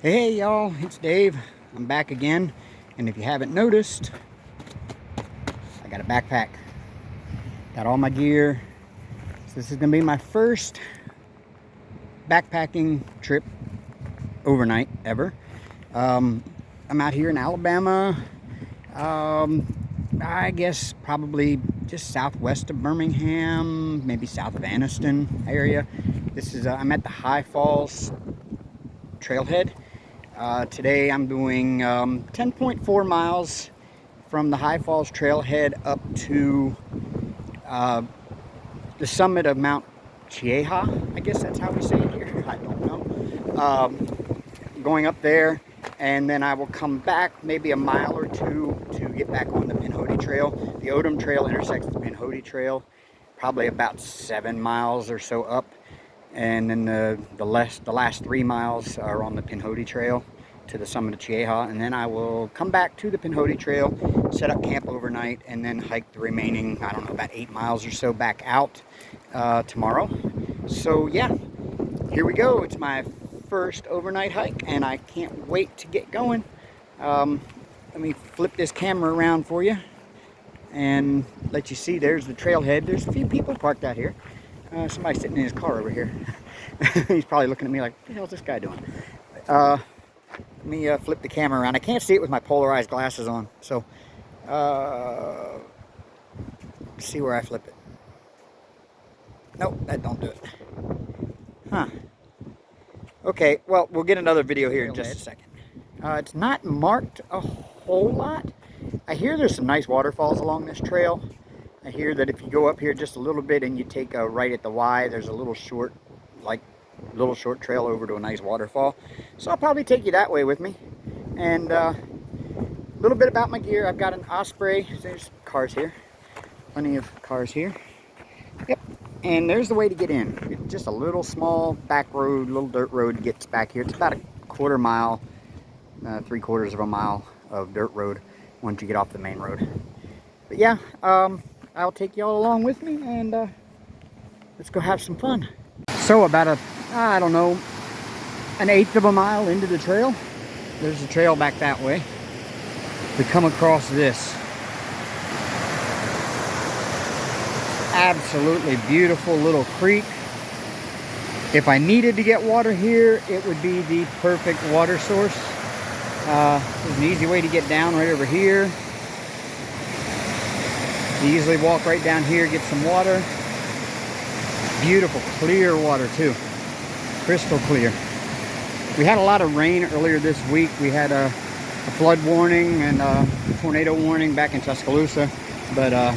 Hey y'all, it's Dave. I'm back again, and if you haven't noticed, I got a backpack. Got all my gear. So this is gonna be my first backpacking trip overnight ever. I'm out here in Alabama. I guess probably just southwest of Birmingham, maybe south of Anniston area. This is I'm at the High Falls Trailhead. Today I'm doing 10.4 miles from the High Falls Trailhead up to the summit of Mount Cheaha. I guess that's how we say it here. I don't know. Going up there, and then I will come back maybe a mile or two to get back on the Pinhoti Trail. The Odum Trail intersects the Pinhoti Trail, probably about 7 miles or so up. And then the last 3 miles are on the Pinhoti Trail to the summit of Cheaha, and then I will come back to the Pinhoti Trail, set up camp overnight, and then hike the remaining, I don't know, about 8 miles or so back out tomorrow. So yeah, here we go. It's my first overnight hike, and I can't wait to get going. Let me flip this camera around for you and let you see. There's the trailhead. There's a few people parked out here. Somebody's sitting in his car over here. He's probably looking at me like, what the hell is this guy doing? Let me flip the camera around. I can't see it with my polarized glasses on. So, see where I flip it. Nope, that don't do it. Huh. Okay, well, we'll get another video here in just a second. It's not marked a whole lot. I hear there's some nice waterfalls along this trail. I hear that if you go up here just a little bit and you take a right at the Y, there's a little short trail over to a nice waterfall. So I'll probably take you that way with me. And a little bit about my gear. I've got an Osprey. There's cars here. Plenty of cars here. Yep. And there's the way to get in. It's just a little small back road, little dirt road gets back here. It's about a quarter mile, 3/4 of a mile of dirt road once you get off the main road. But yeah, I'll take y'all along with me, and let's go have some fun. So about I don't know, 1/8 of a mile into the trail, there's a trail back that way. We come across this absolutely beautiful little creek. If I needed to get water here, it would be the perfect water source. There's an easy way to get down right over here. You easily walk right down here, get some water. Beautiful, clear water too. Crystal clear. We had a lot of rain earlier this week. We had a flood warning and a tornado warning back in Tuscaloosa. But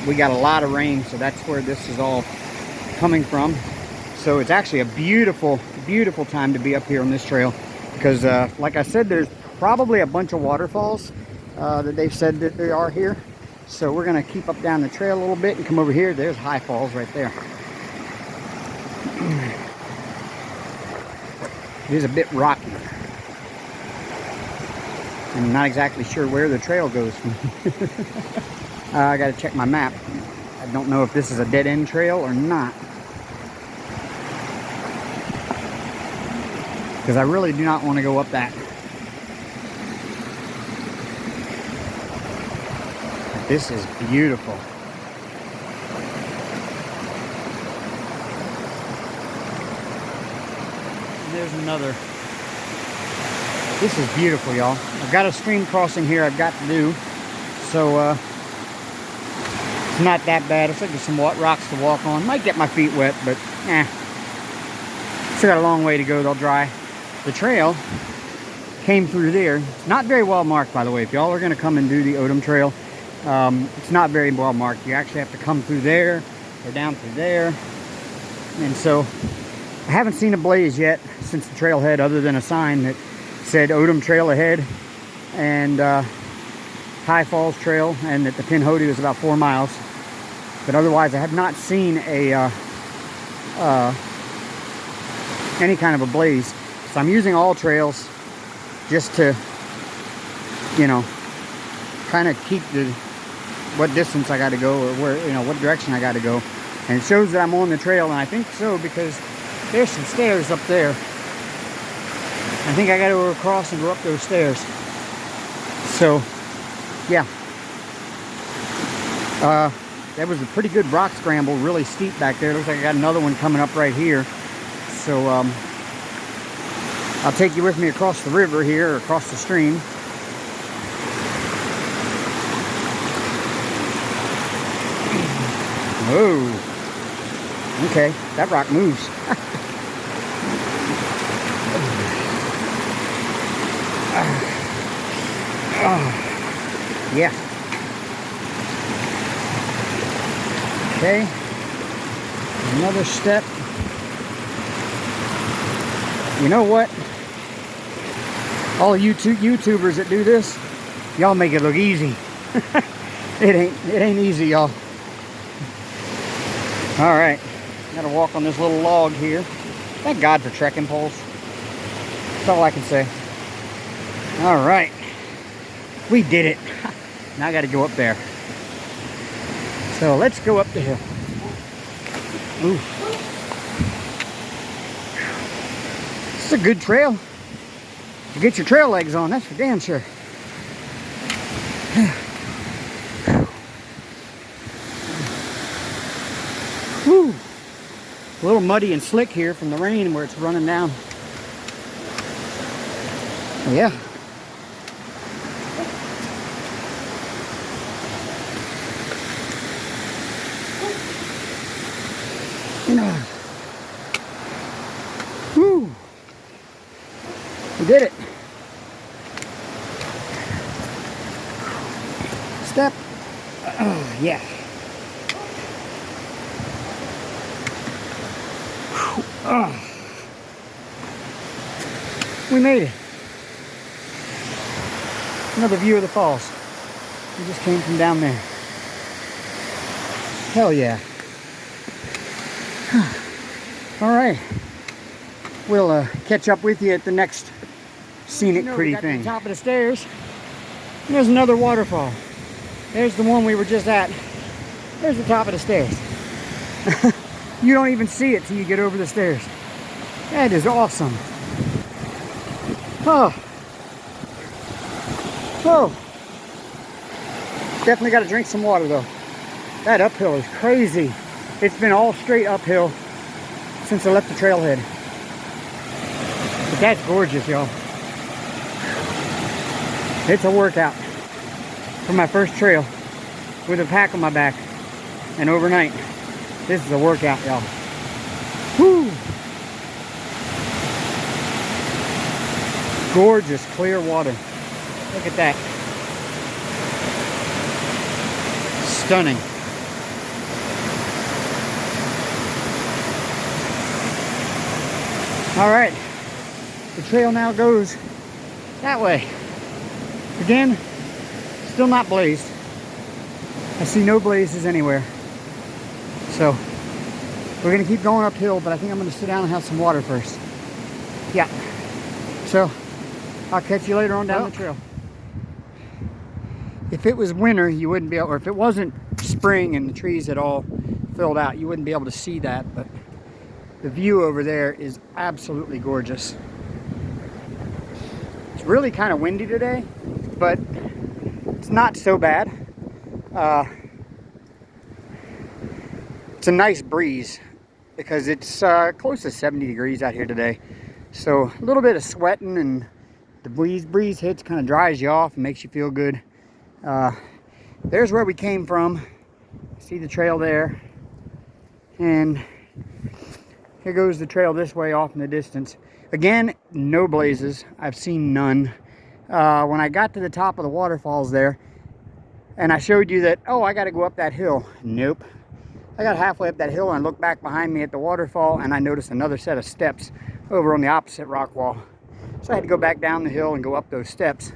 we got a lot of rain, so that's where this is all coming from. So it's actually a beautiful, beautiful time to be up here on this trail. Because like I said, there's probably a bunch of waterfalls that they've said that there are here. So we're going to keep up down the trail a little bit and come over here. There's High Falls right there. It is a bit rocky. I'm not exactly sure where the trail goes from. I got to check my map. I don't know if this is a dead-end trail or not. Because I really do not want to go up that. This is beautiful. And there's another. This is beautiful, y'all. I've got a stream crossing here I've got to do. So, it's not that bad. It's like there's some rocks to walk on. Might get my feet wet, but, still got a long way to go. They'll dry. The trail came through there. It's not very well marked, by the way. If y'all are going to come and do the Odum Trail, it's not very well marked. You actually have to come through there or down through there. And so I haven't seen a blaze yet since the trailhead, other than a sign that said Odum Trail ahead and High Falls Trail, and that the Pinhoti was about 4 miles. But otherwise I have not seen a any kind of a blaze. So I'm using Alltrails just to, you know, kind of keep what distance I got to go, or where, you know, what direction I got to go. And it shows that I'm on the trail, and I think so because there's some stairs up there. I think I got to go across and go up those stairs. So, yeah. That was a pretty good rock scramble, really steep back there. Looks like I got another one coming up right here. So, I'll take you with me across the river here, or across the stream. Oh, okay, that rock moves. Yeah. Okay, another step. You know what? All you YouTubers that do this, y'all make it look easy. It ain't easy, y'all. All right, gotta walk on this little log here. Thank God for trekking poles. That's all I can say. All right, we did it. Now I gotta go up there. So let's go up the hill. Ooh. It's a good trail. You get your trail legs on, that's for damn sure. Whew. A little muddy and slick here from the rain where it's running down. Yeah. Whew. We did it. Step. Yeah. We made it. Another view of the falls. We just came from down there. Hell yeah. All right. We'll catch up with you at the next scenic pretty thing. To the top of the stairs. There's another waterfall. There's the one we were just at. There's the top of the stairs. You don't even see it till you get over the stairs. That is awesome. Oh. Oh. Definitely got to drink some water though. That uphill is crazy. It's been all straight uphill since I left the trailhead. But that's gorgeous, y'all. It's a workout for my first trail with a pack on my back and overnight. This is a workout, y'all. Woo! Gorgeous, clear water. Look at that. Stunning. All right. The trail now goes that way. Again, still not blazed. I see no blazes anywhere. So, we're gonna keep going uphill, but I think I'm gonna sit down and have some water first. Yeah. So, I'll catch you later on down the trail. If it was winter, you wouldn't be able, or if it wasn't spring and the trees had all filled out, you wouldn't be able to see that, but the view over there is absolutely gorgeous. It's really kind of windy today, but it's not so bad. It's a nice breeze because it's close to 70 degrees out here today. So a little bit of sweating and the breeze hits, kind of dries you off and makes you feel good. There's where we came from. See the trail there. And here goes the trail this way off in the distance. Again, no blazes. I've seen none. When I got to the top of the waterfalls there, and I showed you that, oh, I got to go up that hill. Nope. I got halfway up that hill and I looked back behind me at the waterfall and I noticed another set of steps over on the opposite rock wall. So I had to go back down the hill and go up those steps.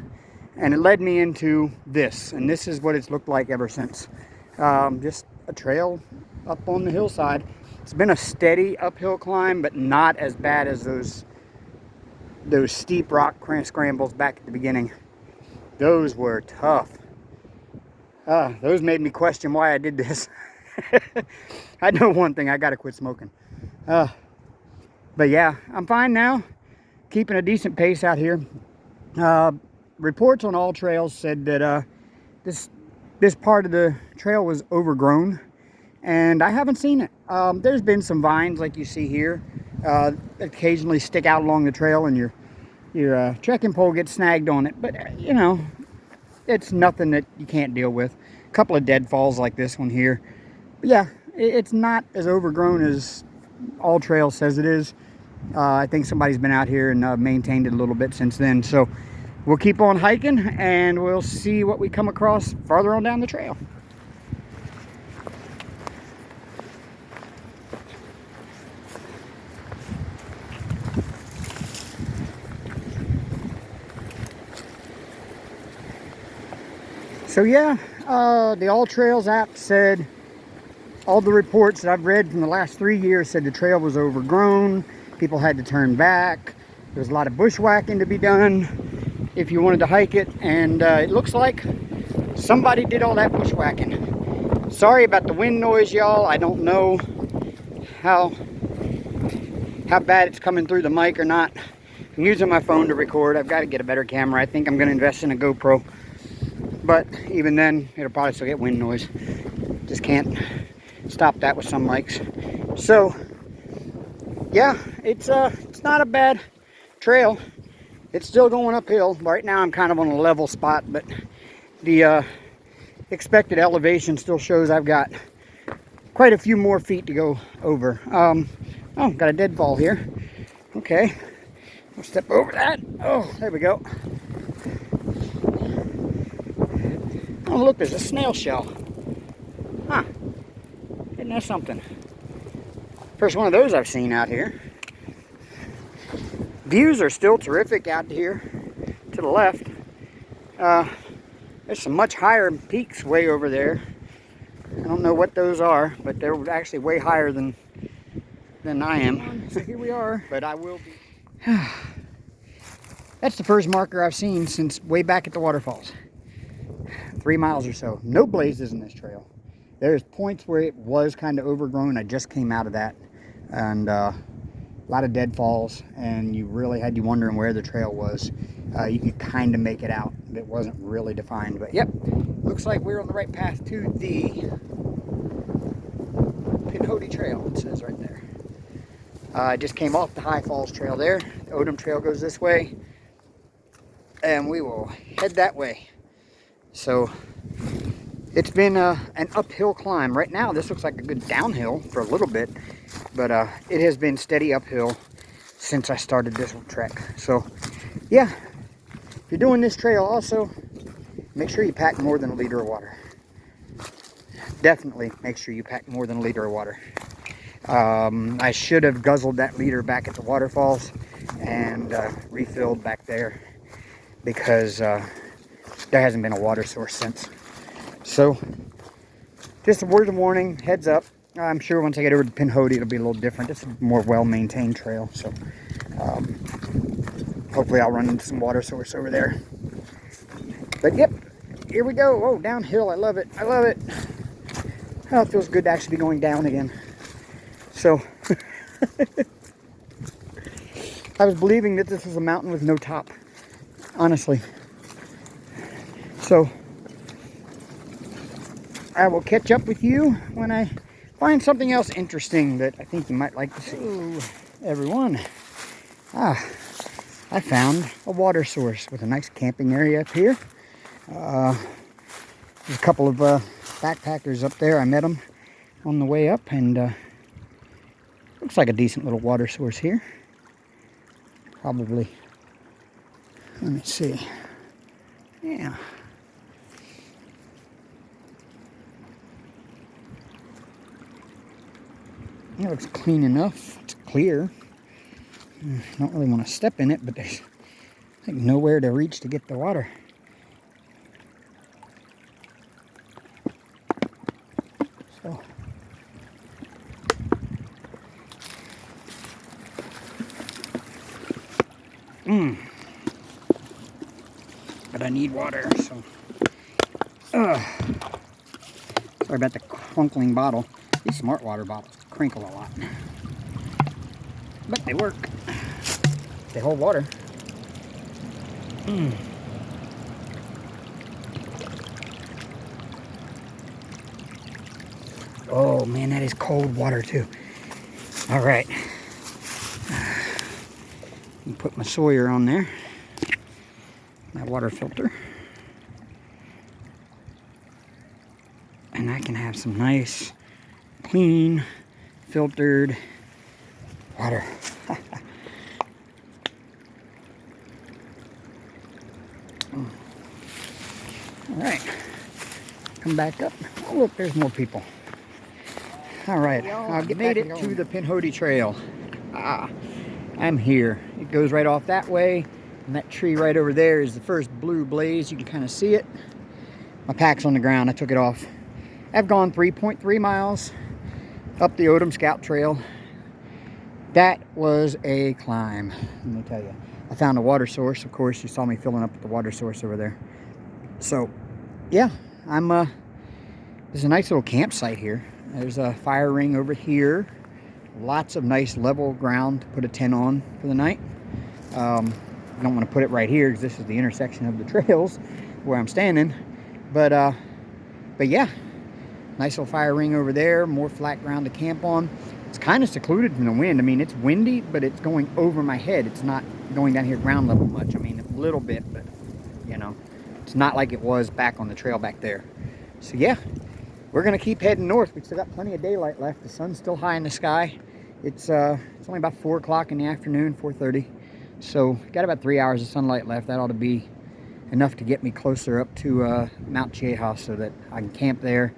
And it led me into this. And this is what it's looked like ever since. Just a trail up on the hillside. It's been a steady uphill climb, but not as bad as those steep rock scrambles back at the beginning. Those were tough. Those made me question why I did this. I know one thing, I gotta quit smoking. But yeah, I'm fine now. keeping a decent pace out here. Reports on Alltrails said that this part of the trail was overgrown, and I haven't seen it. There's been some vines like you see here, occasionally stick out along the trail, and your trekking pole gets snagged on it. But you know, it's nothing that you can't deal with. A couple of deadfalls like this one here. But yeah, it's not as overgrown as Alltrails says it is. I think somebody's been out here and maintained it a little bit since then. So we'll keep on hiking, and we'll see what we come across farther on down the trail. So yeah, the Alltrails app said, all the reports that I've read from the last 3 years said the trail was overgrown. People had to turn back. There was a lot of bushwhacking to be done if you wanted to hike it, and it looks like somebody did all that bushwhacking. Sorry about the wind noise, y'all. I don't know how bad it's coming through the mic or not. I'm using my phone to record. I've got to get a better camera. I think I'm going to invest in a GoPro, but even then it'll probably still get wind noise. Just can't stop that with some mics. So yeah, it's not a bad trail. It's still going uphill. Right now I'm kind of on a level spot, but the expected elevation still shows I've got quite a few more feet to go over. Oh, got a deadfall here. Okay, I'll step over that. Oh, there we go. Oh look, there's a snail shell. Huh, isn't that something? First one of those I've seen out here. Views are still terrific out here to the left. There's some much higher peaks way over there. I don't know what those are, but they're actually way higher than I am. So here we are. But I will be. That's the first marker I've seen since way back at the waterfalls. 3 miles or so. No blazes in this trail. There's points where it was kind of overgrown. I just came out of that, and a lot of deadfalls, and you really had you wondering where the trail was. You could kind of make it out. It wasn't really defined, but yep, looks like we're on the right path to the Pinhoti Trail. It says right there. I just came off the High Falls Trail there. The Odum Trail goes this way, and we will head that way. So it's been an uphill climb. Right now this looks like a good downhill for a little bit, but it has been steady uphill since I started this trek. So yeah, if you're doing this trail, also make sure you pack more than a liter of water. Definitely make sure you pack more than a liter of water. I should have guzzled that liter back at the waterfalls and refilled back there, because there hasn't been a water source since. So just a word of warning, heads up. I'm sure once I get over to Pinhoti it'll be a little different. It's a more well-maintained trail, so hopefully I'll run into some water source over there. But yep, here we go. Oh, downhill. I love it. I love it. Oh, it feels good to actually be going down again. So I was believing that this was a mountain with no top, honestly. So I will catch up with you when I find something else interesting that I think you might like to see. Ooh, everyone. I found a water source with a nice camping area up here. There's a couple of backpackers up there. I met them on the way up, and looks like a decent little water source here. Probably, let me see. Yeah. It looks clean enough. It's clear. Don't really want to step in it, but there's like nowhere to reach to get the water. So but I need water, so sorry about the crunkling bottle. These smart water bottles crinkle a lot, but they work. they hold water. Oh man, that is cold water too. All right. Put my Sawyer on there. My water filter. And I can have some nice, clean, filtered water. All right, come back up. Oh, look, there's more people. All right, I've made it to the Pinhoti Trail. I'm here. It goes right off that way, and that tree right over there is the first blue blaze. You can kind of see it. My pack's on the ground. I took it off. I've gone 3.3 miles up the Odum Scout Trail. That was a climb, let me tell you. I found a water source. Of course, you saw me filling up at the water source over there. So, yeah, there's a nice little campsite here. There's a fire ring over here. Lots of nice level ground to put a tent on for the night. I don't want to put it right here because this is the intersection of the trails where I'm standing. But yeah, nice little fire ring over there. More flat ground to camp on. It's kind of secluded from the wind. I mean, it's windy, but it's going over my head. It's not going down here ground level much. I mean, a little bit, but you know, it's not like it was back on the trail back there. So yeah, we're gonna keep heading north. We've still got plenty of daylight left. The sun's still high in the sky. It's only about 4 o'clock in the afternoon, 4:30. So got about 3 hours of sunlight left. That ought to be enough to get me closer up to Mount Cheaha so that I can camp there,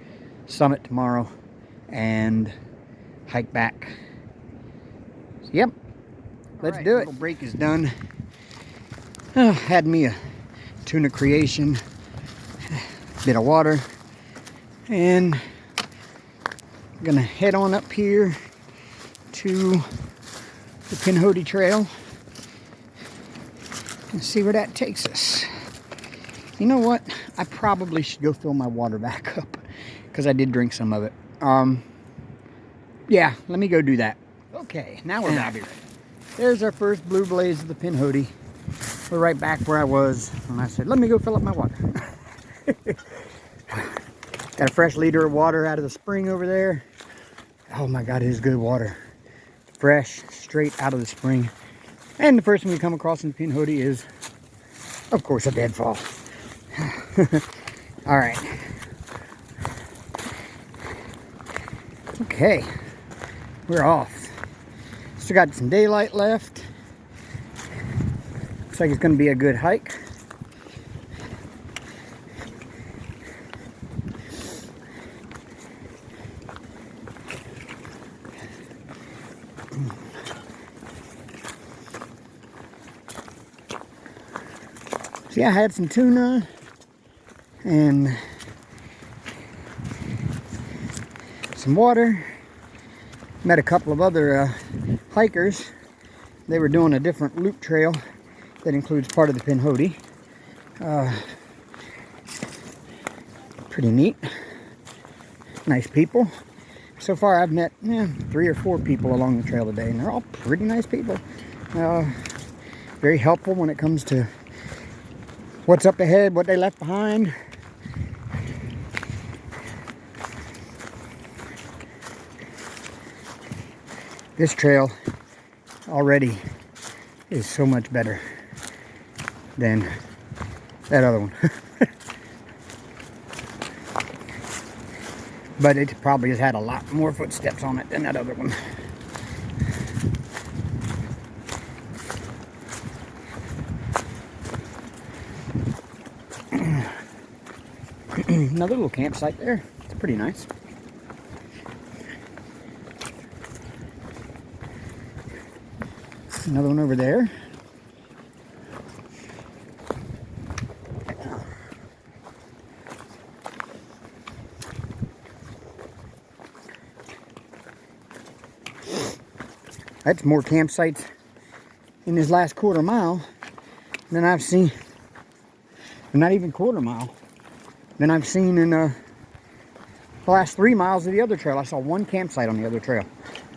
summit tomorrow, and hike back. So, yep, let's do it. Little break is done. Had me a tuna creation, bit of water, and I'm gonna head on up here to the Pinhoti Trail and see where that takes us. You know what? I probably should go fill my water back up because I did drink some of it. Yeah, let me go do that. Okay, now we're back. There's our first blue blaze of the Pinhoti. We're right back where I was when I said, let me go fill up my water. Got a fresh liter of water out of the spring over there. Oh my God, it is good water. Fresh, straight out of the spring. And the first thing we come across in Pinhoti is, of course, a deadfall. All right. Okay, we're off. Still got some daylight left. Looks like it's going to be a good hike. So yeah, I had some tuna and some water. Met a couple of other hikers. They were doing a different loop trail that includes part of the Pinhoti. Pretty neat. Nice people. So far I've met 3 or 4 people along the trail today, and they're all pretty nice people. Very helpful when it comes to what's up ahead, what they left behind. This trail already is so much better than that other one. But it probably has had a lot more footsteps on it than that other one. Another little campsite there. It's pretty nice. Another one over there. That's more campsites in this last quarter mile than I've seen. Not even quarter mile than I've seen in the last 3 miles of the other trail. I saw one campsite on the other trail.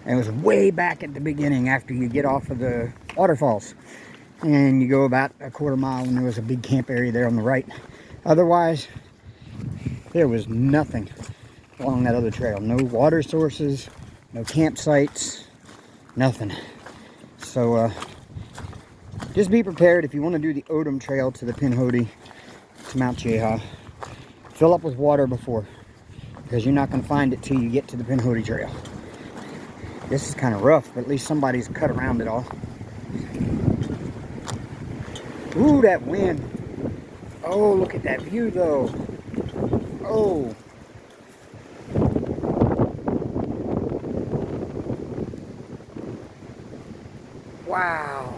And it was way back at the beginning after you get off of the waterfalls. and you go about a quarter mile and there was a big camp area there on the right. Otherwise, there was nothing along that other trail. No water sources, no campsites, nothing. So just be prepared if you want to do the Odum Trail to the Pinhoti to Mount Cheaha. Fill up with water before, because you're not going to find it till you get to the Pinhoti Trail. This is kind of rough, but at least somebody's cut around it all. Ooh, that wind. Oh, look at that view though. Oh. Wow.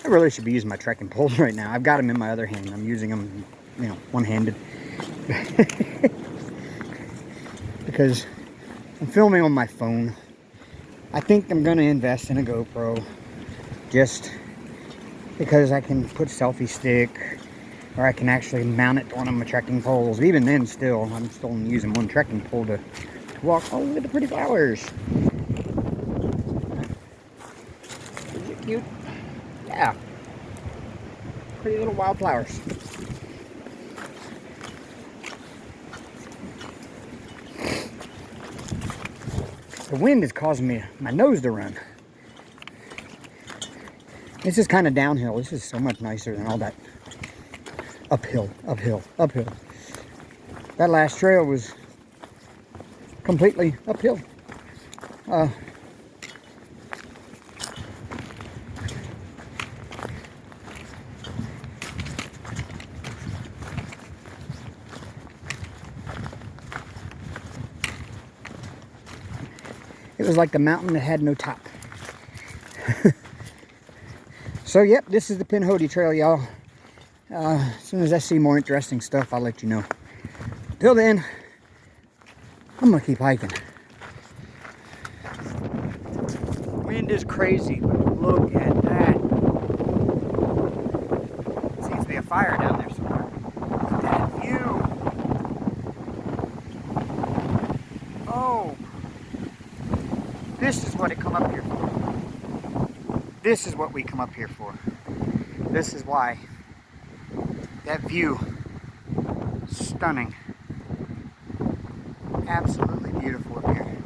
I really should be using my trekking poles right now. I've got them in my other hand. I'm using them, you know, one-handed. Because I'm filming on my phone. I think I'm going to invest in a GoPro. Just because I can put selfie stick, or I can actually mount it to one of my trekking poles. Even then, still, I'm still using one trekking pole to walk. Oh, look at the pretty flowers. Is it cute? Yeah. Pretty little wildflowers. The wind is causing my nose to run. This is kind of downhill. This is so much nicer than all that uphill, uphill, uphill. That last trail was completely uphill. It was like the mountain that had no top. So, yep, this is the Pinhoti Trail, y'all. As soon as I see more interesting stuff, I'll let you know. Till then, I'm going to keep hiking. Wind is crazy, but look at that. Seems to be a fire down there somewhere. Look at that view. Oh. This is what it come up here for. This is what we come up here for. This is why. That view. Stunning. Absolutely beautiful up here.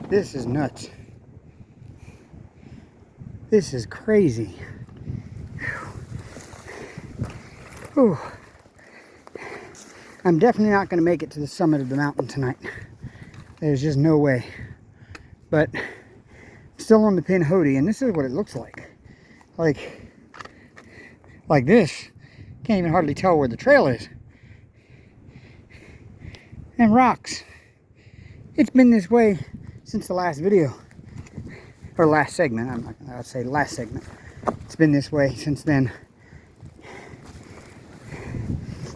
This is nuts. This is crazy. Whew. I'm definitely not going to make it to the summit of the mountain tonight. There's just no way. But still on the Pinhoti, and this is what it looks like. Like this. Can't even hardly tell where the trail is. And rocks. It's been this way since the last video. Or last segment. I'm not gonna say last segment. It's been this way since then.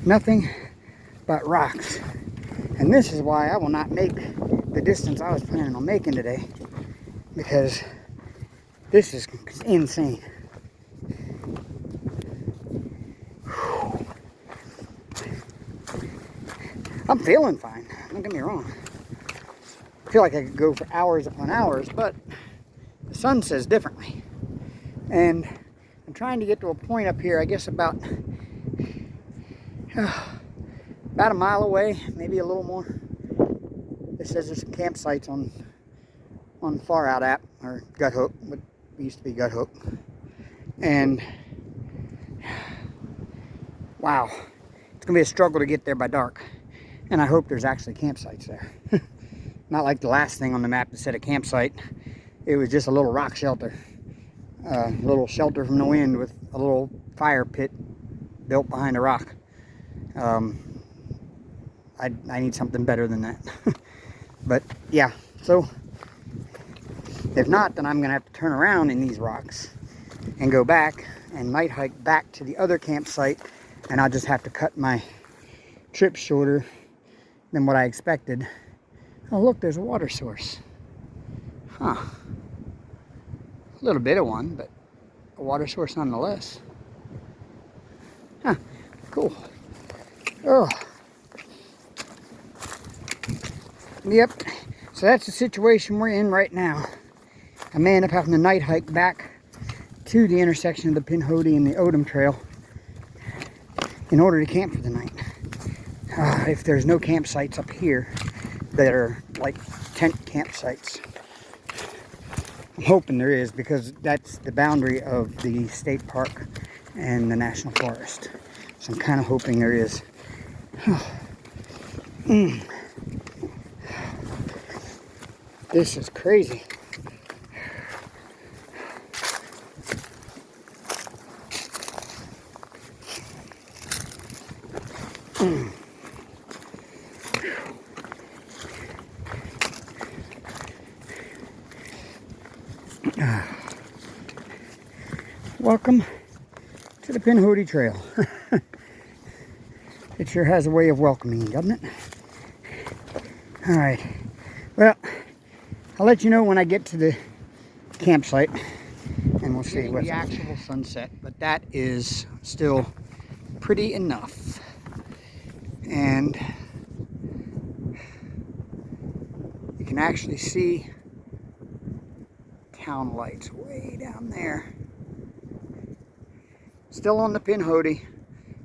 Nothing but rocks. And this is why I will not make the distance I was planning on making today, because this is insane. I'm feeling fine, don't get me wrong. I feel like I could go for hours upon hours, but the sun says differently. And I'm trying to get to a point up here, I guess about a mile away, maybe a little more. It says there's some campsites on Far Out app, or Gut Hook, what used to be Gut Hook. And wow, it's gonna be a struggle to get there by dark. And I hope there's actually campsites there. Not like the last thing on the map that said a campsite. It was just a little rock shelter. A little shelter from the wind with a little fire pit built behind a rock. I need something better than that. But yeah, so if not, then I'm gonna have to turn around in these rocks and go back and night hike back to the other campsite, and I'll just have to cut my trip shorter than what I expected. Oh look, there's a water source. Huh. A little bit of one, but a water source nonetheless. Huh. Cool. Oh. Yep. So that's the situation we're in right now. I may end up having to night hike back to the intersection of the Pinhoti and the Odum Trail in order to camp for the night. If there's no campsites up here that are like tent campsites. I'm hoping there is, because that's the boundary of the state park and the national forest. So I'm kind of hoping there is. This is crazy. Welcome to the Pinhoti Trail. It sure has a way of welcoming you, doesn't it? All right. Well, I'll let you know when I get to the campsite, and we'll see what's the actual sunset. But that is still pretty enough, and you can actually see town lights way down there. Still on the Pinhoti.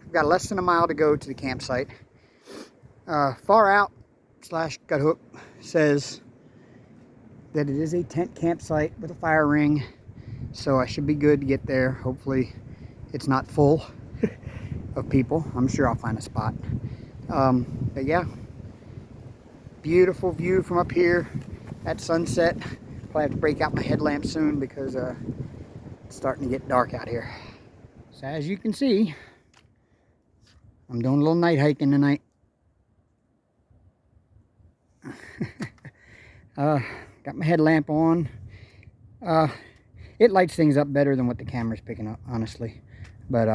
I've got less than a mile to go to the campsite. Far out / Gut Hook says that it is a tent campsite with a fire ring, so I should be good to get there. Hopefully it's not full of people. I'm sure I'll find a spot. But yeah, beautiful view from up here at sunset. Probably have to break out my headlamp soon because it's starting to get dark out here. So as you can see, I'm doing a little night hiking tonight. Got my headlamp on. It lights things up better than what the camera's picking up, honestly. But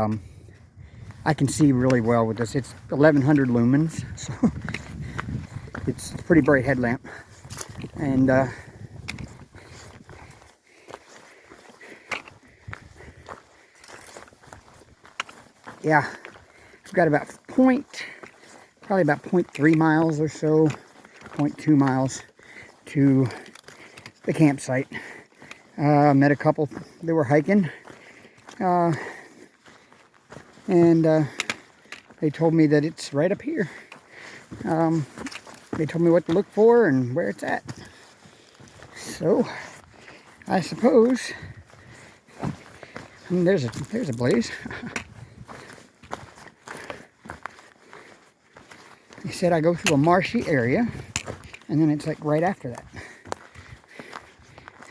I can see really well with this. It's 1100 lumens, so it's a pretty bright headlamp. And yeah, I've got about probably about 0.3 miles or so, 0.2 miles to the campsite. Met a couple that were hiking, and they told me that it's right up here. They told me what to look for and where it's at. So I suppose, there's a blaze. They said I go through a marshy area, and then it's like right after that.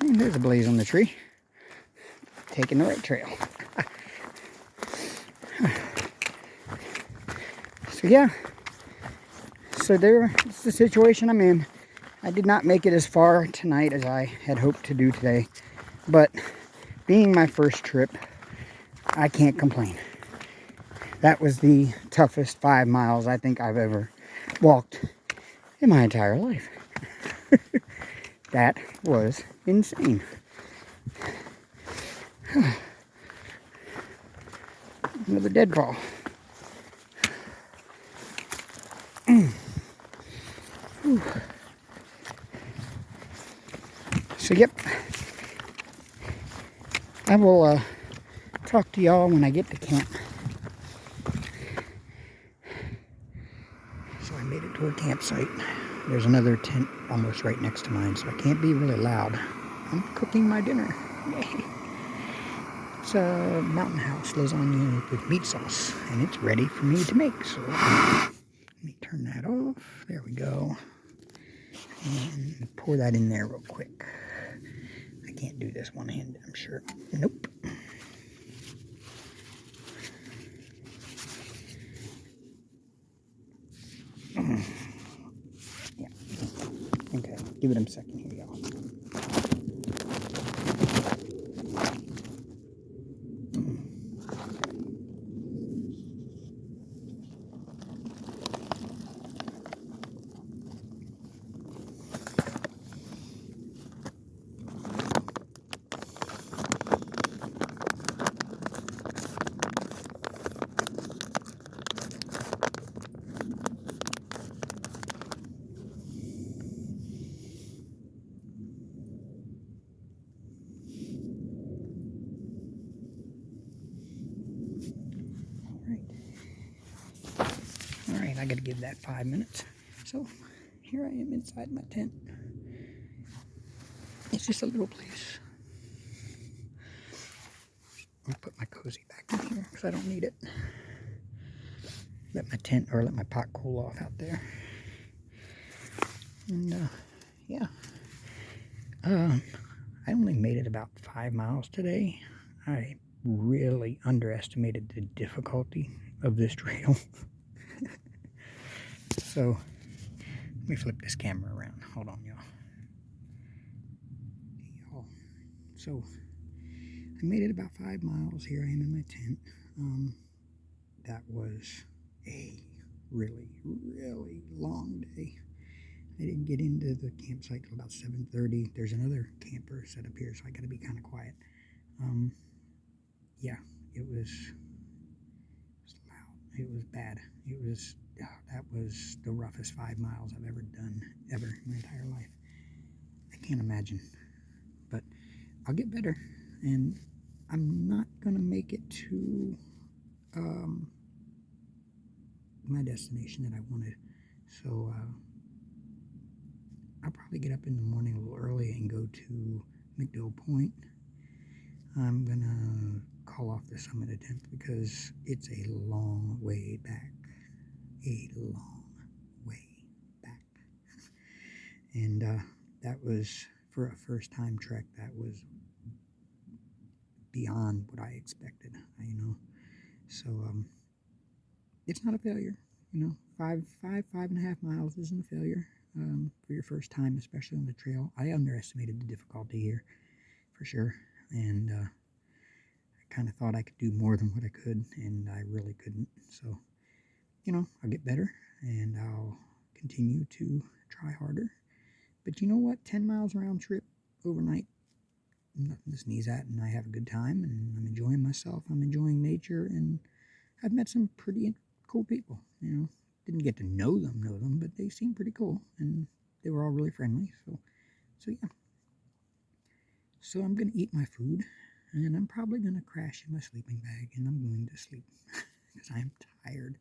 And there's a blaze on the tree. Taking the right trail. So yeah. So that's the situation I'm in. I did not make it as far tonight as I had hoped to do today. But being my first trip, I can't complain. That was the toughest 5 miles I think I've ever walked in my entire life. That was insane. Another deadfall. So yep, I will talk to y'all when I get to camp. So I made it to a campsite. There's another tent almost right next to mine, so I can't be really loud. I'm cooking my dinner. Yay. It's a mountain house lasagna with meat sauce, and it's ready for me to make. So let me turn that off. There we go. And pour that in there real quick. I can't do this one-handed, I'm sure. Nope. Yeah. Okay, give it a second here, y'all. I got to give that 5 minutes. So here I am inside my tent. It's just a little place. I'll put my cozy back in here because I don't need it. Let my tent, or let my pot cool off out there. And yeah. I only made it about 5 miles today. I really underestimated the difficulty of this trail. So, let me flip this camera around. Hold on, y'all. So, I made it about 5 miles. Here I am in my tent. That was a really, really long day. I didn't get into the campsite till about 7:30. There's another camper set up here, so I got to be kind of quiet. Yeah, it was loud. It was bad. It was, that was the roughest 5 miles I've ever done, ever in my entire life. I can't imagine, but I'll get better, and I'm not gonna make it to my destination that I wanted. So I'll probably get up in the morning a little early and go to McDill Point. I'm gonna call off the summit attempt because it's a long way back. A long way back. And that was, for a first time trek, that was beyond what I expected, you know. So it's not a failure, you know. 5.5 miles isn't a failure for your first time, especially on the trail. I underestimated the difficulty here, for sure, and I kind of thought I could do more than what I could, and I really couldn't. So, you know, I'll get better, and I'll continue to try harder. But you know what? 10 miles round trip overnight, nothing to sneeze at, and I have a good time, and I'm enjoying myself. I'm enjoying nature, and I've met some pretty cool people, you know. Didn't get to know them, but they seemed pretty cool, and they were all really friendly. So yeah. So I'm gonna eat my food, and I'm probably gonna crash in my sleeping bag, and I'm going to sleep because I am tired.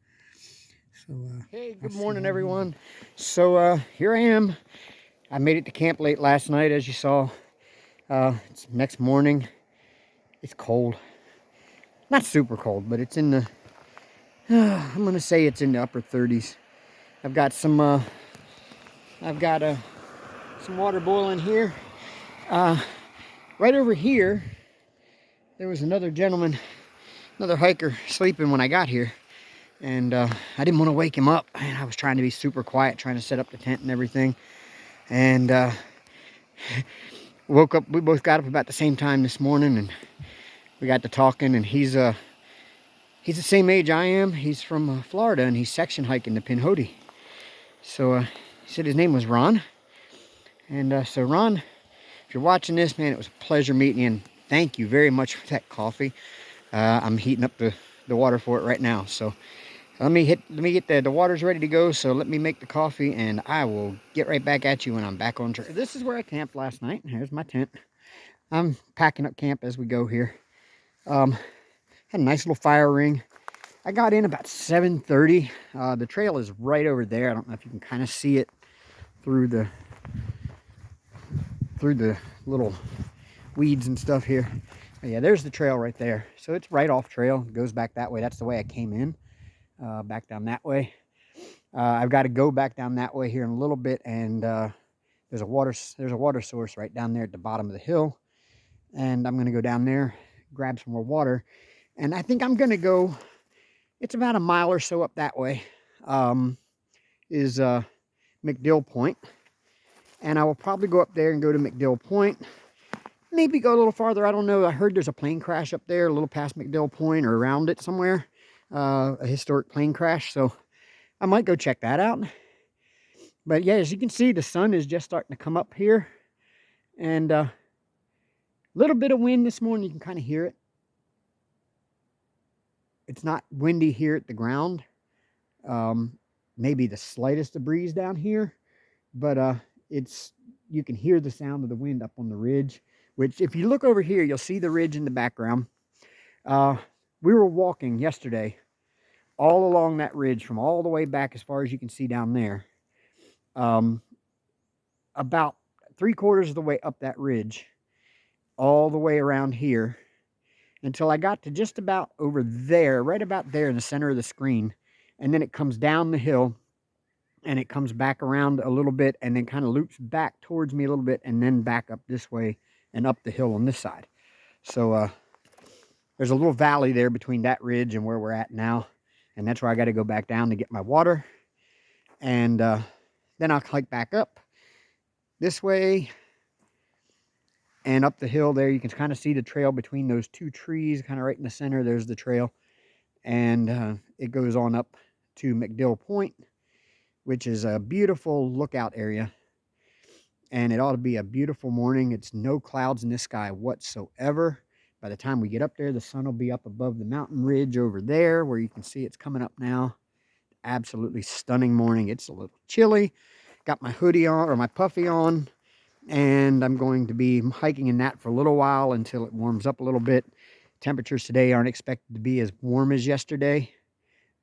So hey, good morning, everyone. So here I am. I made it to camp late last night, as you saw. It's next morning. It's cold. Not super cold, but it's in the, I'm going to say it's in the upper 30s. I've got some water boiling here. Right over here, there was another gentleman, another hiker sleeping when I got here. And I didn't want to wake him up. And I was trying to be super quiet, trying to set up the tent and everything. And woke up, we both got up about the same time this morning, and we got to talking, and he's the same age I am. He's from Florida, and he's section hiking the Pinhoti. So he said his name was Ron. And so Ron, if you're watching this, man, it was a pleasure meeting you, and thank you very much for that coffee. I'm heating up the water for it right now. So let me get the water's ready to go. So let me make the coffee, and I will get right back at you when I'm back on trail. So this is where I camped last night. Here's my tent. I'm packing up camp as we go here. Had a nice little fire ring. I got in about 7:30. The trail is right over there. I don't know if you can kind of see it through the little weeds and stuff here. But yeah, there's the trail right there. So it's right off trail. It goes back that way. That's the way I came in. Back down that way. I've got to go back down that way here in a little bit, and there's a water source right down there at the bottom of the hill, and I'm going to go down there, grab some more water, and I think I'm going to go, it's about a mile or so up that way, is McDill Point, and I will probably go up there and go to McDill Point, maybe go a little farther. I don't know. I heard there's a plane crash up there a little past McDill Point or around it somewhere. A historic plane crash, so I might go check that out. But yeah, as you can see, the sun is just starting to come up here, and a little bit of wind this morning. You can kind of hear it. It's not windy here at the ground. Maybe the slightest of breeze down here, but you can hear the sound of the wind up on the ridge, which if you look over here, you'll see the ridge in the background. We were walking yesterday all along that ridge from all the way back as far as you can see down there. About 3/4 of the way up that ridge, all the way around here, until I got to just about over there, right about there in the center of the screen. And then it comes down the hill and it comes back around a little bit and then kind of loops back towards me a little bit and then back up this way and up the hill on this side. So there's a little valley there between that ridge and where we're at now. And that's where I got to go back down to get my water. And then I'll hike back up this way and up the hill there. You can kind of see the trail between those two trees, kind of right in the center. There's the trail. And it goes on up to McDill Point, which is a beautiful lookout area. And it ought to be a beautiful morning. It's no clouds in the sky whatsoever. By the time we get up there, the sun will be up above the mountain ridge over there where you can see it's coming up now. Absolutely stunning morning. It's a little chilly. Got my hoodie on, or my puffy on, and I'm going to be hiking in that for a little while until it warms up a little bit. Temperatures today aren't expected to be as warm as yesterday,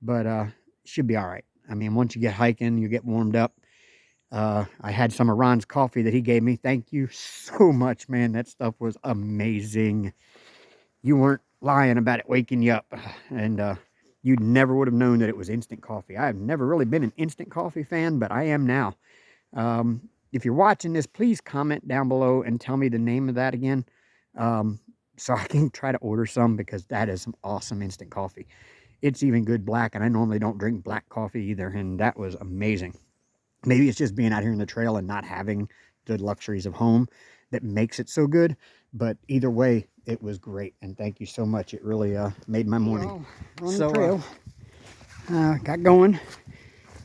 but should be all right. I mean, once you get hiking, you get warmed up. I had some of Ron's coffee that he gave me. Thank you so much, man. That stuff was amazing. You weren't lying about it waking you up, and you never would have known that it was instant coffee. I've never really been an instant coffee fan, but I am now. If you're watching this, please comment down below and tell me the name of that again, so I can try to order some, because that is some awesome instant coffee. It's even good black, and I normally don't drink black coffee either, and that was amazing. Maybe it's just being out here in the trail and not having the luxuries of home that makes it so good, but either way, it was great, and thank you so much. It really made my morning. On the trail, got going,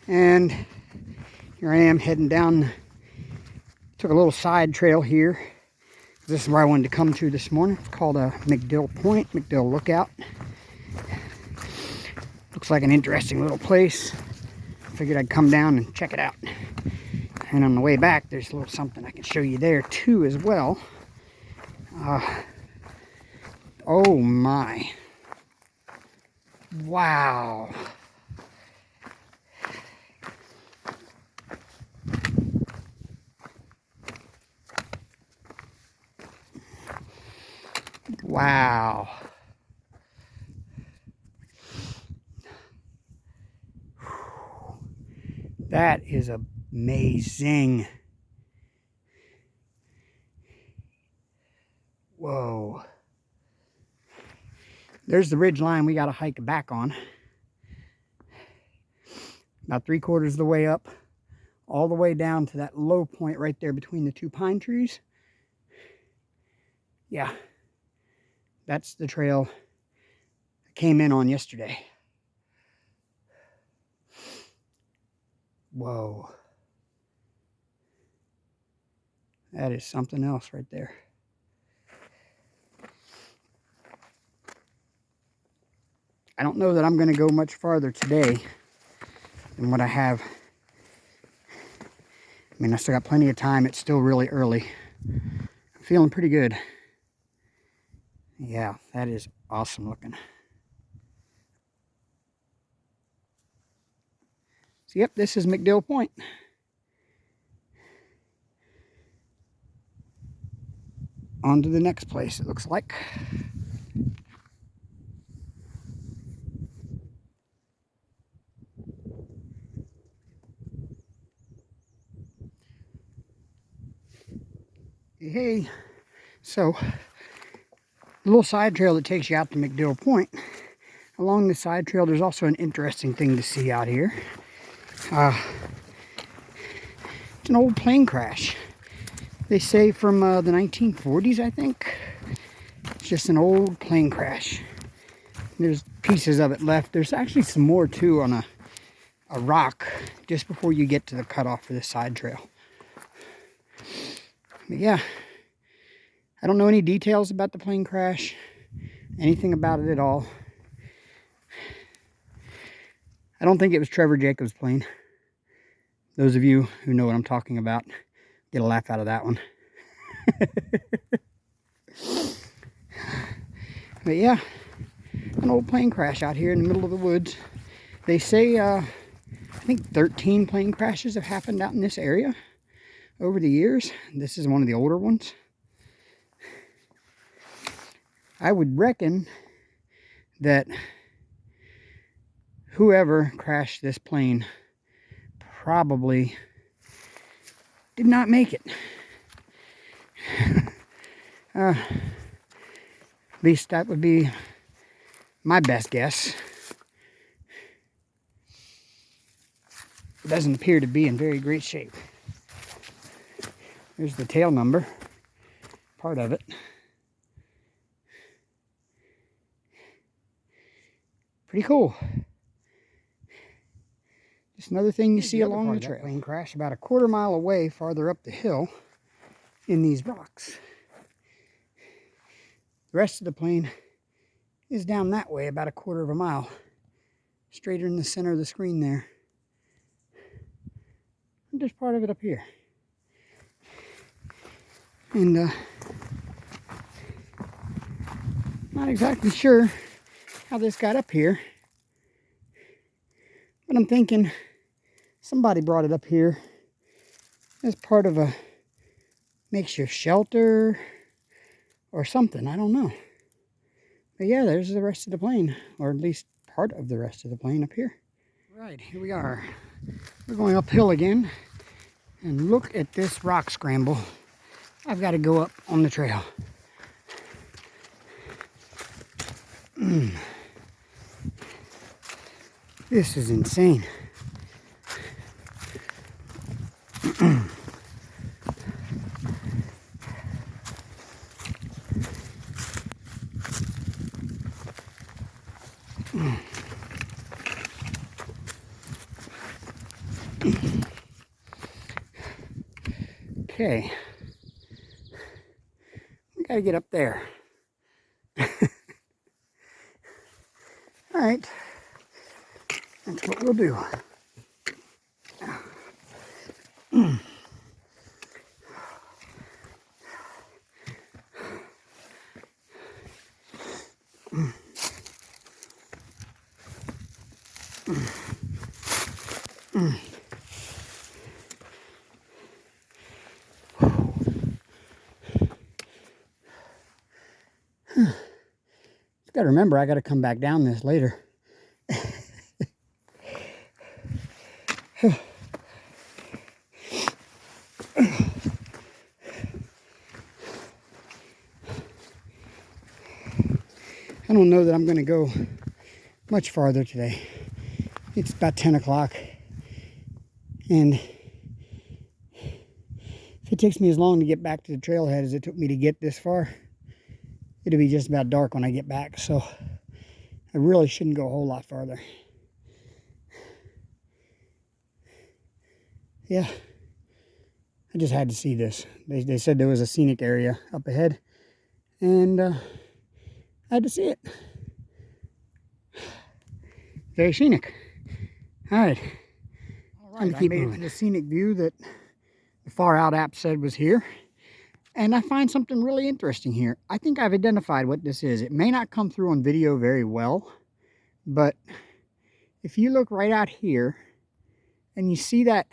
and here I am heading down. Took a little side trail here. This is where I wanted to come to this morning. It's called McDill Point, McDill Lookout. Looks like an interesting little place. Figured I'd come down and check it out. And on the way back, there's a little something I can show you there too as well. Oh my. Wow. Wow. That is amazing. Whoa. There's the ridge line we got to hike back on. About 3/4 of the way up, all the way down to that low point right there between the two pine trees. Yeah, that's the trail I came in on yesterday. Whoa. That is something else right there. I don't know that I'm going to go much farther today than what I have. I mean, I still got plenty of time. It's still really early. I'm feeling pretty good. Yeah, that is awesome looking. So, yep, this is McDill Point. On to the next place, it looks like. Hey, so the little side trail that takes you out to McDill Point. Along the side trail, there's also an interesting thing to see out here. It's an old plane crash. They say from the 1940s, I think. It's just an old plane crash. There's pieces of it left. There's actually some more too on a rock just before you get to the cutoff for this side trail. But yeah, I don't know any details about the plane crash, anything about it at all. I don't think it was Trevor Jacobs' plane. Those of you who know what I'm talking about get a laugh out of that one. But yeah, an old plane crash out here in the middle of the woods. They say, I think 13 plane crashes have happened out in this area over the years. This is one of the older ones. I would reckon that whoever crashed this plane probably did not make it. At least that would be my best guess. It doesn't appear to be in very great shape. There's the tail number, part of it. Pretty cool. Just another thing you see along the trail. Plane crash about a quarter-mile away, farther up the hill, in these rocks. The rest of the plane is down that way, about a quarter of a mile, straighter in the center of the screen there. And there's part of it up here. And not exactly sure how this got up here, but I'm thinking somebody brought it up here as part of a makeshift shelter or something. I don't know. But yeah, there's the rest of the plane, or at least part of the rest of the plane up here. Right, here we are. We're going uphill again, and look at this rock scramble. I've got to go up on the trail. This is insane. Okay. We gotta get up there. All right. That's what we'll do. Got to remember, I got to come back down this later. I don't know that I'm going to go much farther today. It's about 10 o'clock. And if it takes me as long to get back to the trailhead as it took me to get this far, it'll be just about dark when I get back. So I really shouldn't go a whole lot farther. Yeah, I just had to see this. They said there was a scenic area up ahead, and I had to see it. Very scenic. All right. Time to keep moving. The scenic view that the Far Out app said was here. And I find something really interesting here. I think I've identified what this is. It may not come through on video very well, but if you look right out here and you see that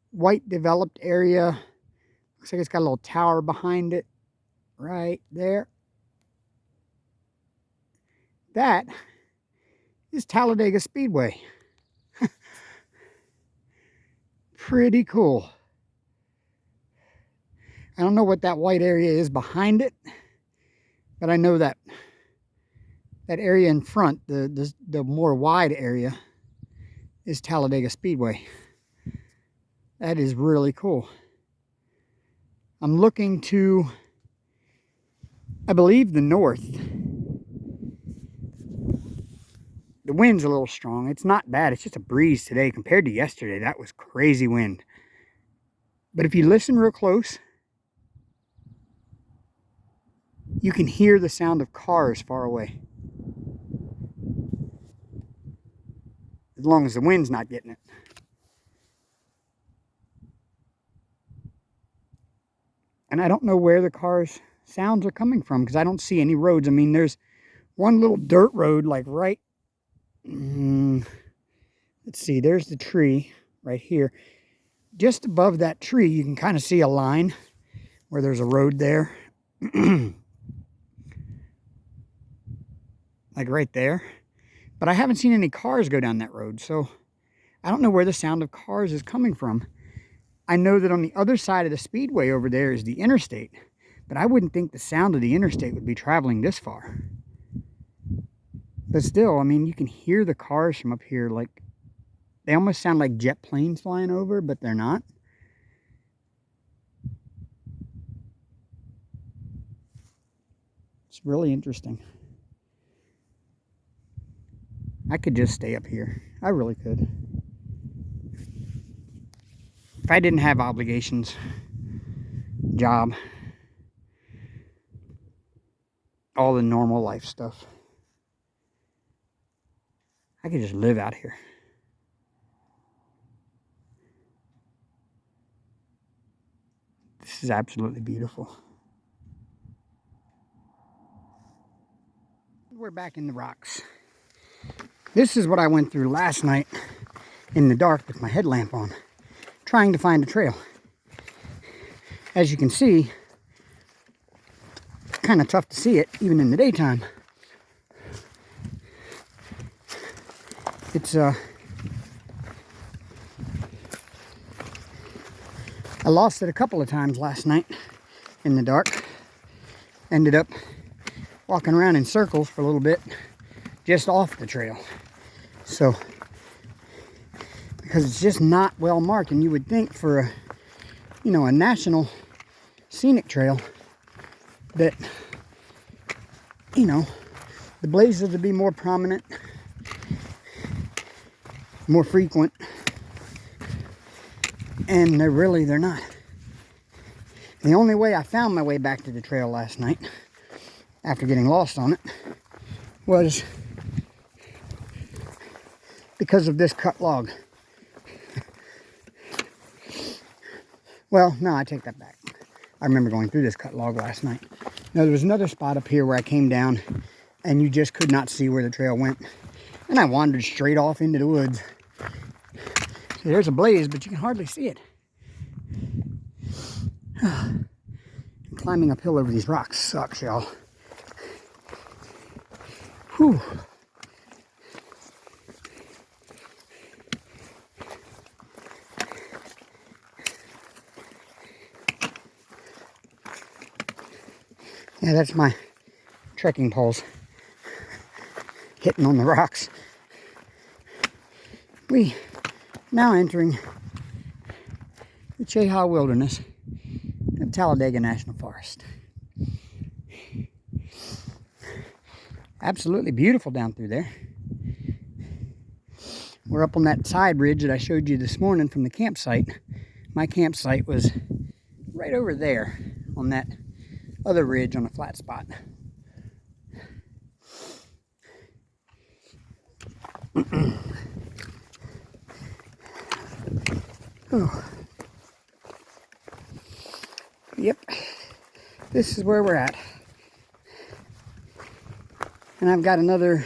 white developed area, looks like it's got a little tower behind it right there. That is Talladega Speedway. Pretty cool. I don't know what that white area is behind it, but I know that that area in front, the more wide area, is Talladega Speedway. That is really cool. I'm looking to, I believe, the north. The wind's a little strong. It's not bad. It's just a breeze today compared to yesterday. That was crazy wind. But if you listen real close, you can hear the sound of cars far away. As long as the wind's not getting it. And I don't know where the cars' sounds are coming from because I don't see any roads. I mean, there's one little dirt road like right let's see, there's the tree right here. Just above that tree, you can kind of see a line where there's a road there. Like right there. But I haven't seen any cars go down that road, so I don't know where the sound of cars is coming from. I know that on the other side of the speedway over there is the interstate, but I wouldn't think the sound of the interstate would be traveling this far. But still, I mean, you can hear the cars from up here, like, they almost sound like jet planes flying over, but they're not. It's really interesting. I could just stay up here. I really could. If I didn't have obligations, job, all the normal life stuff, I could just live out here. This is absolutely beautiful. We're back in the rocks. This is what I went through last night in the dark with my headlamp on, trying to find a trail. As you can see, kind of tough to see it even in the daytime. It's I lost it a couple of times last night in the dark. Ended up walking around in circles for a little bit just off the trail. So, because it's just not well marked, and you would think for a, you know, a national scenic trail that, you know, the blazes would be more prominent, more frequent, and they're not. The only way I found my way back to the trail last night, after getting lost on it, was because of this cut log. Well, no, I take that back. I remember going through this cut log last night. Now, there was another spot up here where I came down and you just could not see where the trail went. And I wandered straight off into the woods. See, there's a blaze, but you can hardly see it. Climbing uphill over these rocks sucks, y'all. Whew. Yeah, that's my trekking poles hitting on the rocks. We now entering the Cheaha Wilderness of Talladega National Forest. Absolutely beautiful down through there. We're up on that side ridge that I showed you this morning from the campsite. My campsite was right over there on that other ridge on a flat spot. Oh. Yep, this is where we're at. And I've got another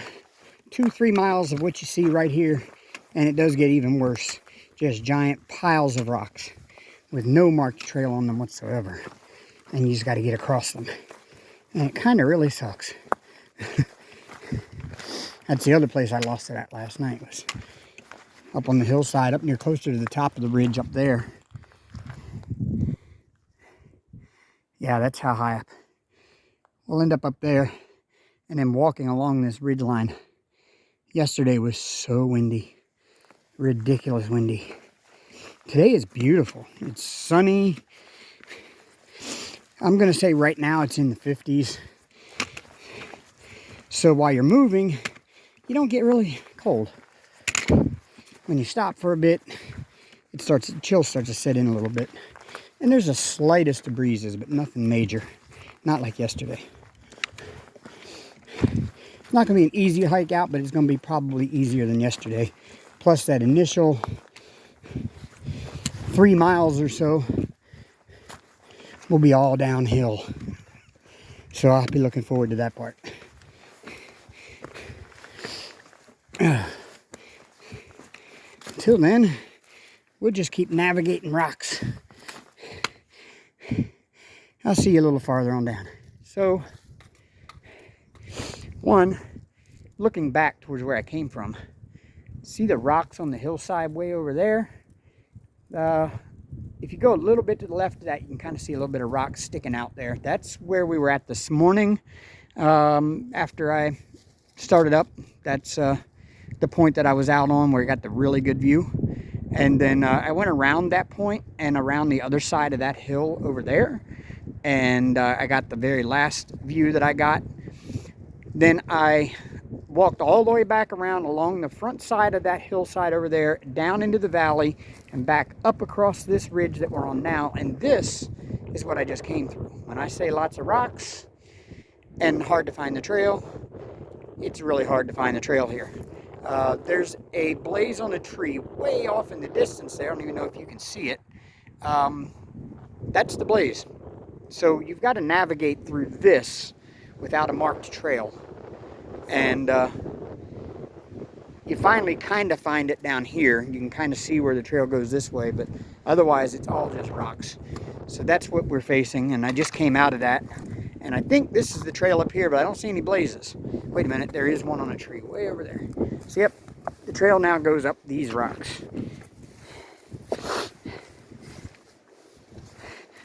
2-3 miles of what you see right here, and it does get even worse. Just giant piles of rocks with no marked trail on them whatsoever. And you just got to get across them. And it kind of really sucks. That's the other place I lost it at last night, was up on the hillside, up near closer to the top of the ridge up there. Yeah, that's how high up. We'll end up there and then walking along this ridge line. Yesterday was so windy, ridiculous windy. Today is beautiful. It's sunny. I'm going to say right now it's in the 50s. So while you're moving, you don't get really cold. When you stop for a bit, chill starts to set in a little bit. And there's the slightest of breezes, but nothing major. Not like yesterday. It's not going to be an easy hike out, but it's going to be probably easier than yesterday. Plus that initial 3 miles or so will be all downhill. So I'll be looking forward to that part. Till then, we'll just keep navigating rocks. I'll see you a little farther on down. So, one, looking back towards where I came from, see the rocks on the hillside way over there? If you go a little bit to the left of that, you can kind of see a little bit of rocks sticking out there. That's where we were at this morning after I started up. That's the point that I was out on where I got the really good view. And then I went around that point and around the other side of that hill over there. And I got the very last view that I got. Then I walked all the way back around along the front side of that hillside over there, down into the valley, and back up across this ridge that we're on now. And this is what I just came through. When I say lots of rocks and hard to find the trail, it's really hard to find the trail here. There's a blaze on a tree way off in the distance there. I don't even know if you can see it. That's the blaze. So you've got to navigate through this without a marked trail. And you finally kind of find it down here. You can kind of see where the trail goes this way, but otherwise it's all just rocks. So that's what we're facing, and I just came out of that. And I think this is the trail up here, but I don't see any blazes. Wait a minute, there is one on a tree way over there. So yep, the trail now goes up these rocks.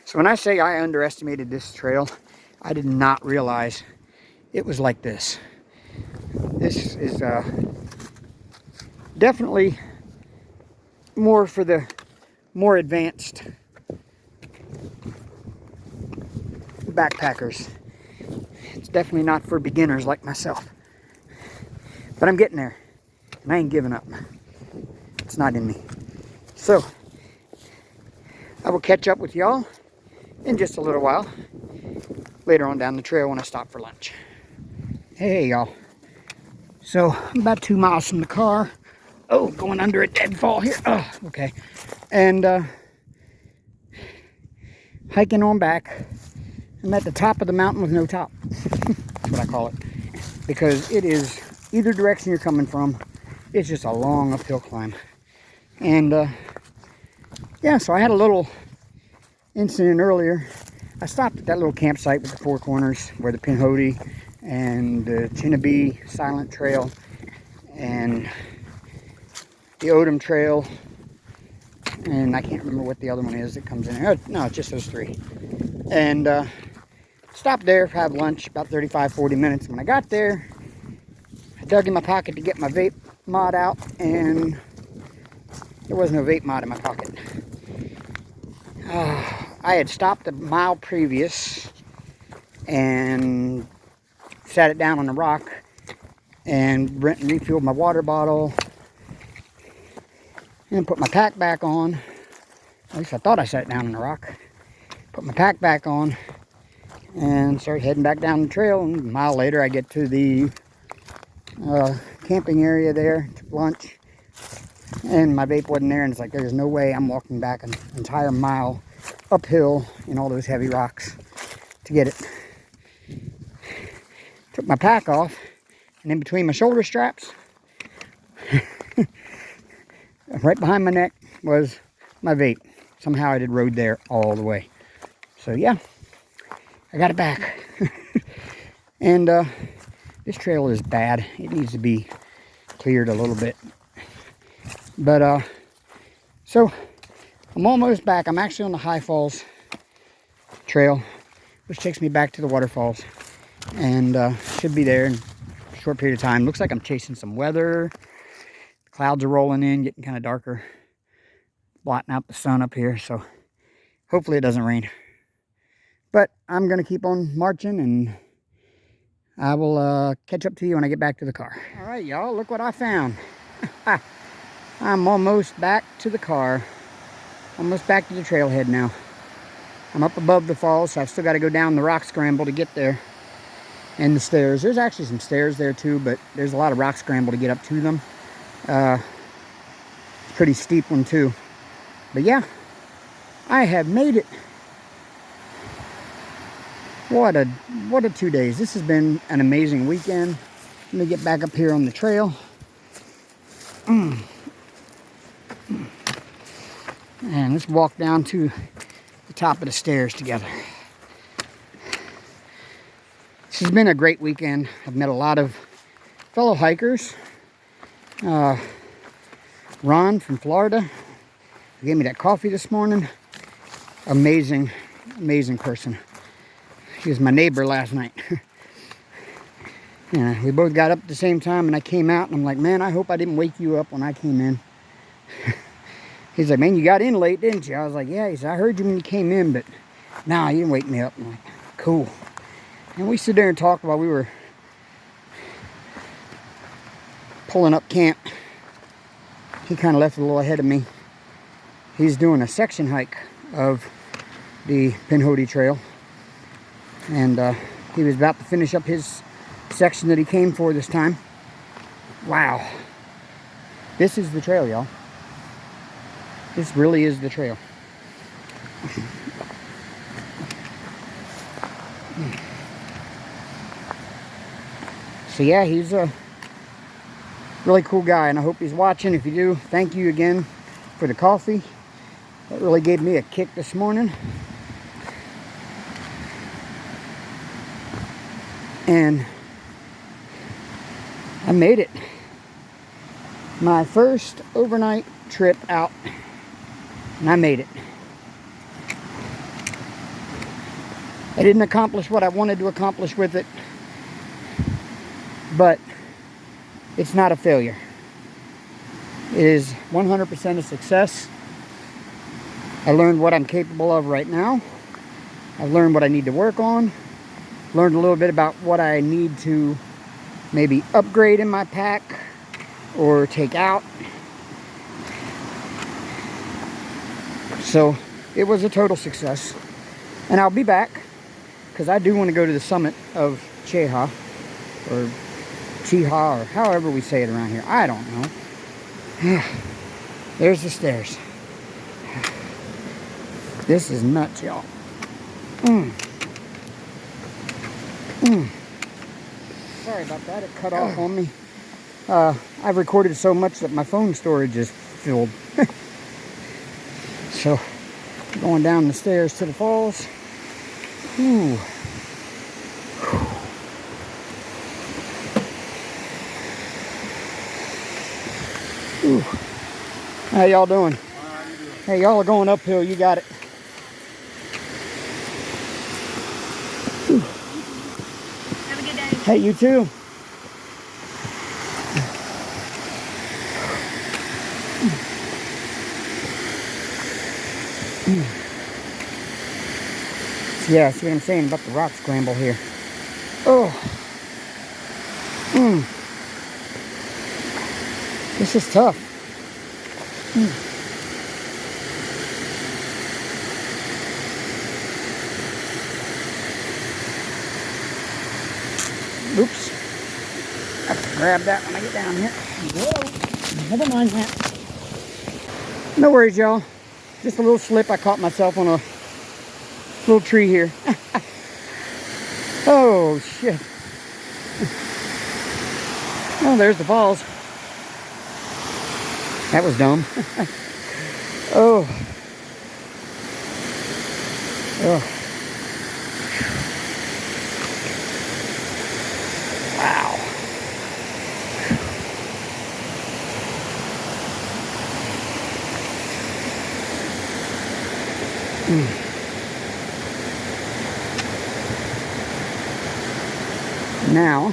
So when I say I underestimated this trail, I did not realize it was like this. This is definitely more for the more advanced backpackers. It's definitely not for beginners like myself. But I'm getting there, and I ain't giving up. It's not in me. So, I will catch up with y'all in just a little while, later on down the trail when I stop for lunch. Hey y'all. So, I'm about 2 miles from the car. Oh, going under a deadfall here. Oh, okay. And hiking on back. I'm at the top of the mountain with no top. That's what I call it. Because it is, either direction you're coming from, it's just a long uphill climb. And yeah, so I had a little incident earlier. I stopped at that little campsite with the four corners where the Pinhoti and the Cheaha Silent Trail and the Odum Trail, and I can't remember what the other one is that comes in here. No, it's just those three. And stopped there, had lunch, about 35-40 minutes. When I got there, I dug in my pocket to get my vape mod out, and there was no vape mod in my pocket. I had stopped a mile previous and sat it down on a rock and refilled my water bottle and put my pack back on. At least I thought I sat it down on a rock. Put my pack back on and started heading back down the trail. And a mile later I get to the camping area there, took lunch, and my vape wasn't there, and it's like there's no way I'm walking back an entire mile uphill in all those heavy rocks to get it. Took my pack off, and in between my shoulder straps, right behind my neck, was my vape. Somehow I did rode there all the way. So yeah, I got it back. And this trail is bad. It needs to be cleared a little bit. But so I'm almost back. I'm actually on the High Falls Trail, which takes me back to the waterfalls, and should be there in a short period of time. Looks like I'm chasing some weather. The clouds are rolling in, getting kind of darker, blotting out the sun up here, so hopefully it doesn't rain. But I'm gonna keep on marching, and I will catch up to you when I get back to the car. All right, y'all, look what I found. I'm almost back to the car. Almost back to the trailhead now. I'm up above the falls, so I've still got to go down the rock scramble to get there. And the stairs. There's actually some stairs there too, but there's a lot of rock scramble to get up to them. Pretty steep one too. But yeah, I have made it. What a 2 days. This has been an amazing weekend. Let me get back up here on the trail. And let's walk down to the top of the stairs together. This has been a great weekend. I've met a lot of fellow hikers. Ron from Florida, who gave me that coffee this morning. Amazing, amazing person. He was my neighbor last night. Yeah, we both got up at the same time, and I came out, and I'm like, man, I hope I didn't wake you up when I came in. He's like, man, you got in late, didn't you? I was like, yeah. He said, I heard you when you came in, but nah, you didn't wake me up. I'm like, cool. And we stood there and talked while we were pulling up camp. He kind of left a little ahead of me. He's doing a section hike of the Pinhoti Trail. And he was about to finish up his section that he came for this time. Wow. This is the trail, y'all. This really is the trail. So yeah, he's a really cool guy, and I hope he's watching. If you do, thank you again for the coffee. That really gave me a kick this morning. And I made it. My first overnight trip out, and I made it. I didn't accomplish what I wanted to accomplish with it, but it's not a failure. It is 100% a success. I learned what I'm capable of right now. I've learned what I need to work on. Learned a little bit about what I need to maybe upgrade in my pack or take out. So it was a total success. And I'll be back because I do want to go to the summit of Cheaha, or Cheaha, or however we say it around here. I don't know. There's the stairs. This is nuts, y'all. Sorry about that. It cut off on me. I've recorded so much that my phone storage is filled. So, going down the stairs to the falls. Ooh. Ooh. How y'all doing? Hey, y'all are going uphill. You got it. Ooh. Have a good day. Hey, you too. Yeah, see what I'm saying about the rock scramble here. Oh. This is tough. Oops. I have to grab that when I get down here. Whoa. Never mind that. No worries, y'all. Just a little slip. I caught myself on a little tree here. Oh, shit. Oh, there's the falls. That was dumb. Oh. Oh. Wow. Now,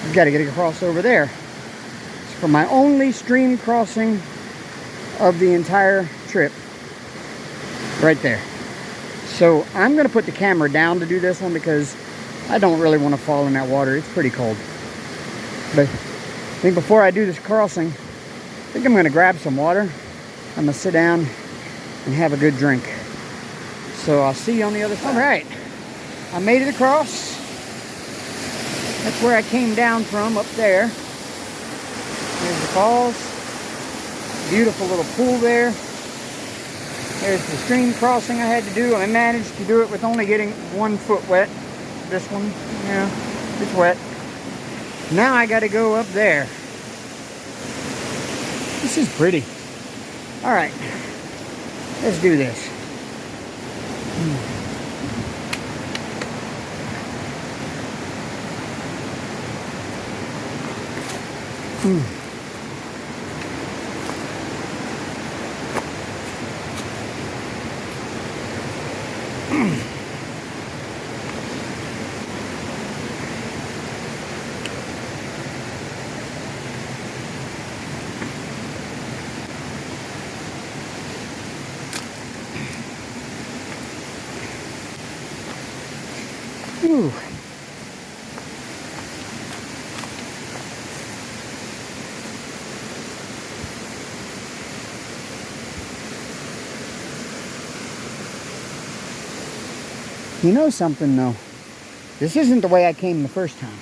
I've got to get across over there. It's for my only stream crossing of the entire trip. Right there. So I'm going to put the camera down to do this one because I don't really want to fall in that water. It's pretty cold. But I think before I do this crossing, I think I'm going to grab some water. I'm going to sit down and have a good drink. So I'll see you on the other side. All right. I made it across. That's where I came down from, up there. There's the falls. Beautiful little pool there. There's the stream crossing I had to do. I managed to do it with only getting 1 foot wet. This one, yeah, it's wet. Now I got to go up there. This is pretty. All right. Let's do this. Ooh. You know something though? This isn't the way I came the first time.